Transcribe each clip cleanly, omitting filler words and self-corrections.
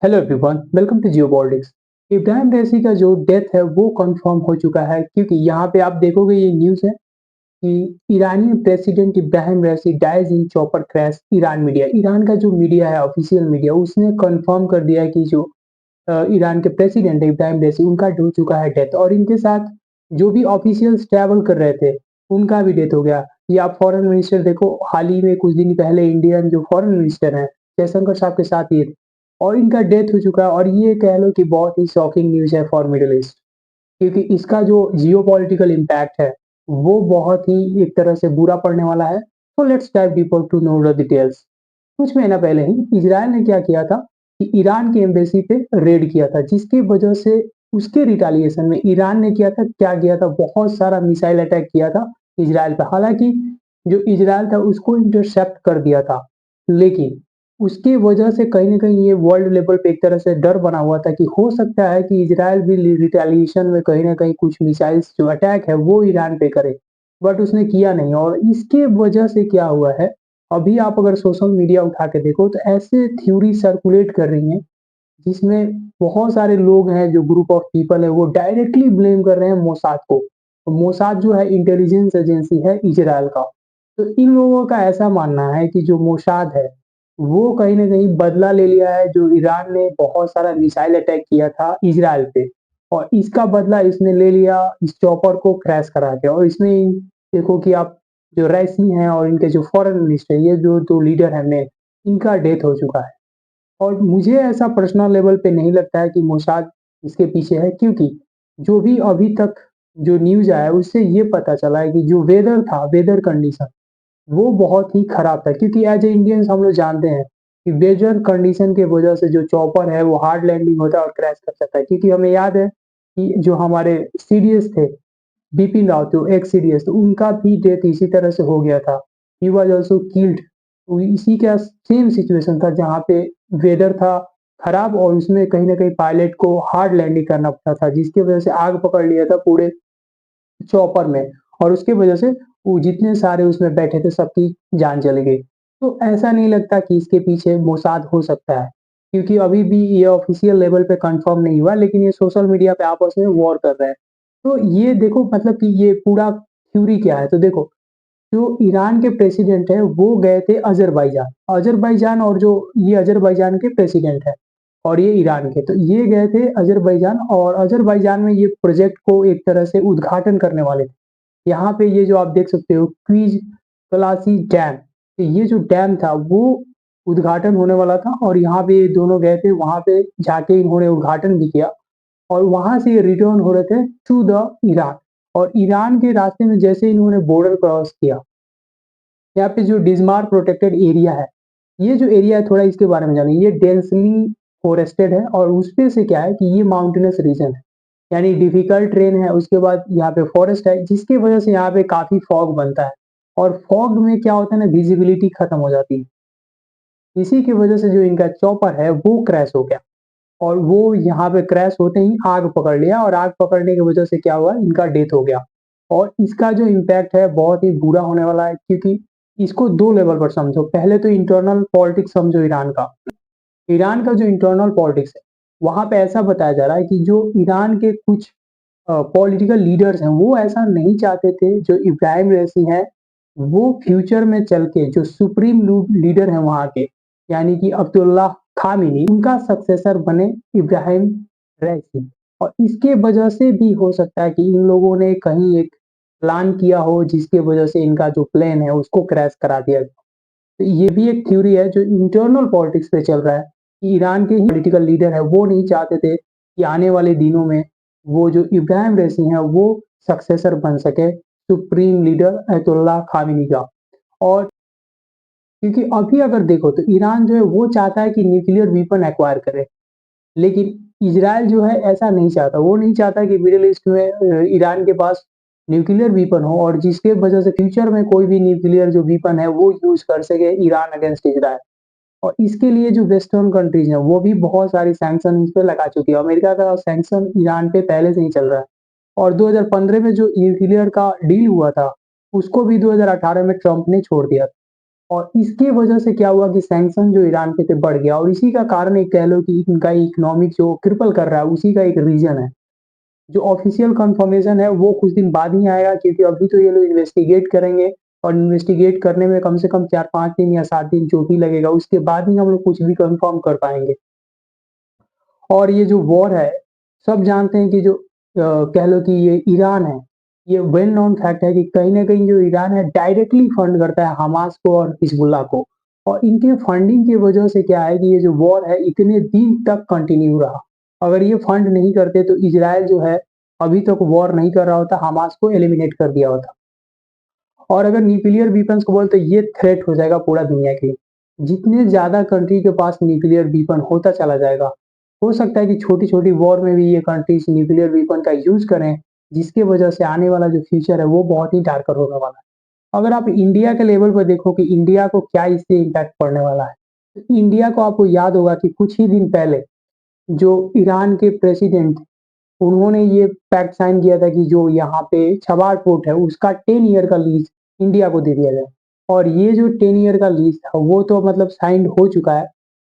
Hello everyone, welcome to geopolitics. Ebrahim Raisi का जो death है वो कंफर्म हो चुका है, क्योंकि यहाँ पे आप देखोगे ये न्यूज़ है कि ईरानी president Ebrahim Raisi dies in chopper crash. Iran का जो मीडिया है, ऑफिशियल मीडिया, उसने कंफर्म कर दिया है कि जो ईरान के प्रेसिडेंट है इब्राहिम रईसी, उनका हो चुका है डेथ। और इनके साथ जो भी ऑफिशियल्स ट्रैवल कर रहे थे उनका भी डेथ हो गया। ये आप फॉरेन मिनिस्टर देखो, हाल ही में कुछ दिन पहले इंडियन जो फॉरेन मिनिस्टर हैं जयशंकर साहब के साथ ये थे, और इनका डेथ हो चुका है। और ये कह लो कि बहुत ही शॉकिंग न्यूज़ है फॉर मिडल ईस्ट, क्योंकि इसका जो जियोपॉलिटिकल इम्पैक्ट है वो बहुत ही एक तरह से बुरा पड़ने वाला है। तो let's dive deeper to know the details. कुछ महीना पहले ही इजराइल ने क्या किया था कि ईरान की एम्बेसी पे रेड किया था, जिसकी वजह से उसके रिटालिएशन में ईरान ने किया था, बहुत सारा मिसाइल अटैक किया था इजराइल पे। हालांकि जो इजराइल था उसको इंटरसेप्ट कर दिया था, लेकिन उसकी वजह से कहीं न कहीं ये वर्ल्ड लेवल पे एक तरह से डर बना हुआ था कि हो सकता है कि इजराइल भी रिटेलिएशन में कहीं न कहीं कुछ मिसाइल्स जो अटैक है वो ईरान पे करे। बट उसने किया नहीं, और इसके वजह से क्या हुआ है, अभी आप अगर सोशल मीडिया उठा के देखो तो ऐसे थ्योरी सर्कुलेट कर रही हैं, जिसमें बहुत सारे लोग हैं, जो ग्रुप ऑफ पीपल है वो डायरेक्टली ब्लेम कर रहे हैं मोसाद को। तो मोसाद जो है इंटेलिजेंस एजेंसी है इजराइल का। तो इन लोगों का ऐसा मानना है कि जो मोसाद है वो कहीं न कहीं बदला ले लिया है, जो ईरान ने बहुत सारा मिसाइल अटैक किया था इजराइल पे, और इसका बदला इसने ले लिया इस चॉपर को क्रैश करा के। और इसमें देखो कि आप जो रईसी हैं और इनके जो फॉरेन मिनिस्टर, ये जो 2 लीडर हैं मेन, इनका डेथ हो चुका है। और मुझे ऐसा पर्सनल लेवल पे नहीं लगता है कि मोसाद इसके पीछे है, क्योंकि जो भी अभी तक जो न्यूज़ आया है उससे ये पता चला है कि जो वेदर था, वेदर कंडीशन वो बहुत ही खराब था। क्योंकि एज ए इंडियंस हम लोग जानते हैं कि वेदर कंडीशन की वजह से जो चॉपर है वो हार्ड लैंडिंग होता है और क्रैश कर सकता है। क्योंकि हमें याद है कि जो हमारे सीडीएस थे, बिपिन रावत जो एक्स सीडीएस, तो उनका भी डेथ इसी तरह से हो गया था। He was also killed. तो इसी का सेम सिचुएशन था, जहाँ पे वेदर था खराब और उसमें कहीं न कहीं पायलट को हार्ड लैंडिंग करना पड़ा था, जिसकी वजह से आग पकड़ लिया था पूरे चॉपर में। और उसकी वजह से वो जितने सारे उसमें बैठे थे सबकी जान चली गई। तो ऐसा नहीं लगता कि इसके पीछे मोसाद हो सकता है, क्योंकि अभी भी ये ऑफिशियल लेवल पे कंफर्म नहीं हुआ, लेकिन ये सोशल मीडिया पे आपस में वॉर कर रहे हैं। तो ये देखो मतलब कि ये पूरा थ्योरी क्या है, तो देखो जो ईरान के प्रेसिडेंट है वो गए थे अज़रबैजान। अज़रबैजान और जो ये अज़रबैजान के प्रेसिडेंट है और ये ईरान के, तो ये गए थे अज़रबैजान, और अज़रबैजान में ये प्रोजेक्ट को एक तरह से उद्घाटन करने वाले थे। यहाँ पे ये जो आप देख सकते हो क्वीज कलासी डैम, तो ये जो डैम था वो उद्घाटन होने वाला था, और यहाँ पे ये दोनों गए थे, वहाँ पे जाके इन्होंने उद्घाटन भी किया। और वहां से ये रिटर्न हो रहे थे टू द ईरान। और ईरान के रास्ते में जैसे इन्होंने बॉर्डर क्रॉस किया, यहाँ पे जो डिजमार प्रोटेक्टेड एरिया है, ये जो एरिया है थोड़ा इसके बारे में जानिए। ये डेंसली फॉरेस्टेड है, और उसपे से क्या है कि ये माउंटेनस रीजन है, यानी डिफिकल्ट ट्रेन है। उसके बाद यहाँ पे फॉरेस्ट है, जिसकी वजह से यहाँ पे काफी फॉग बनता है, और फॉग में क्या होता है ना, विजिबिलिटी खत्म हो जाती है। इसी की वजह से जो इनका चॉपर है वो क्रैश हो गया, और वो यहाँ पे क्रैश होते ही आग पकड़ लिया, और आग पकड़ने की वजह से क्या हुआ, इनका डेथ हो गया। और इसका जो इम्पैक्ट है बहुत ही बुरा होने वाला है, क्योंकि इसको 2 लेवल पर समझो। पहले तो इंटरनल पॉलिटिक्स समझो ईरान का। ईरान का जो इंटरनल पॉलिटिक्स है, वहाँ पे ऐसा बताया जा रहा है कि जो ईरान के कुछ पॉलिटिकल लीडर्स हैं वो ऐसा नहीं चाहते थे, जो इब्राहिम रईसी हैं वो फ्यूचर में चल के जो सुप्रीम लीडर हैं वहाँ के, यानी कि अब्दुल्ला खामिनी, उनका सक्सेसर बने इब्राहिम रईसी। और इसके वजह से भी हो सकता है कि इन लोगों ने कहीं एक प्लान किया हो, जिसके वजह से इनका जो प्लान है उसको क्रैश करा दिया गया। तो ये भी एक थ्योरी है जो इंटरनल पॉलिटिक्स पे चल रहा है, कि ईरान के ही पॉलिटिकल लीडर है वो नहीं चाहते थे कि आने वाले दिनों में वो जो इब्राहिम रईसी हैं वो सक्सेसर बन सके सुप्रीम लीडर अयतुल्लाह खामेनी का। और क्योंकि अभी अगर देखो तो ईरान जो है वो चाहता है कि न्यूक्लियर वेपन एक्वायर करे, लेकिन इजराइल जो है ऐसा नहीं चाहता। वो नहीं चाहता कि मिडिल ईस्ट में ईरान के पास न्यूक्लियर वेपन हो, और जिसके वजह से फ्यूचर में कोई भी न्यूक्लियर जो वेपन है वो यूज कर सके ईरान अगेंस्ट इजराइल। और इसके लिए जो वेस्टर्न कंट्रीज हैं वो भी बहुत सारी सैंक्शन इस पे लगा चुकी है। अमेरिका का सैंक्शन ईरान पे पहले से ही चल रहा है, और 2015 में जो न्यूक्लियर का डील हुआ था उसको भी 2018 में ट्रंप ने छोड़ दिया था। और इसके वजह से क्या हुआ कि सैंक्शन जो ईरान पे थे बढ़ गया और इसी का कारण एक कह लो कि इनका इकोनॉमिक जो क्रिपल कर रहा है उसी का एक रीजन है। जो ऑफिशियल कंफर्मेशन है वो कुछ दिन बाद ही आएगा क्योंकि अभी तो ये लोग इन्वेस्टिगेट करेंगे और इन्वेस्टिगेट करने में कम से कम 4-5 दिन या 7 दिन जो भी लगेगा उसके बाद ही हम लोग कुछ भी कंफर्म कर पाएँगे। और ये जो वॉर है, सब जानते हैं कि जो कह लो कि ये ईरान है, ये वेल नोन फैक्ट है कि कहीं न कहीं जो ईरान है डायरेक्टली फंड करता है हमास को और हिजबुल्लाह को। और इनके फंडिंग की वजह से क्या है कि ये जो वॉर है इतने दिन तक कंटिन्यू रहा। अगर ये फंड नहीं करते तो इज़राइल जो है अभी तक वॉर नहीं कर रहा होता, हमास को एलिमिनेट कर दिया होता। और अगर न्यूक्लियर वेपन्स को बोलते ये थ्रेट हो जाएगा पूरा दुनिया के लिए। जितने ज़्यादा कंट्री के पास न्यूक्लियर वेपन होता चला जाएगा, हो सकता है कि छोटी-छोटी वॉर में भी ये कंट्रीज़ न्यूक्लियर वेपन का यूज़ करें, जिसकी वजह से आने वाला जो फ्यूचर है वो बहुत ही डार्कर होने वाला है। अगर आप इंडिया के लेवल पर देखो कि इंडिया को क्या इससे इम्पैक्ट पड़ने वाला है, तो इंडिया को आपको याद होगा कि कुछ ही दिन पहले जो ईरान के प्रेसिडेंट उन्होंने ये पैक्ट साइन किया था कि जो यहाँ पे छबार पोर्ट है उसका 10 ईयर का लीज इंडिया को दे दिया जाए। और ये जो 10 ईयर का लीज था वो तो मतलब साइंड हो चुका है।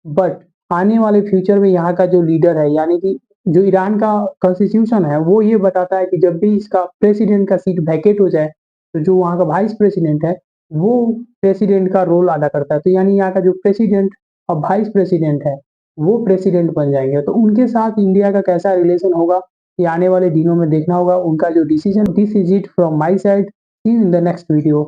बट आने वाले फ्यूचर में यहाँ का जो लीडर है यानी कि जो ईरान का कॉन्स्टिट्यूशन है वो ये बताता है कि जब भी इसका प्रेसिडेंट का सीट वैकेट हो जाए तो जो वहाँ का वाइस प्रेसिडेंट है वो प्रेसिडेंट का रोल अदा करता है। तो यानी यहाँ का जो प्रेसिडेंट और वाइस प्रेसिडेंट है वो प्रेसिडेंट बन जाएंगे। तो उनके साथ इंडिया का कैसा रिलेशन होगा ये आने वाले दिनों में देखना होगा। उनका जो decision, this is it from my side, see you in the next video.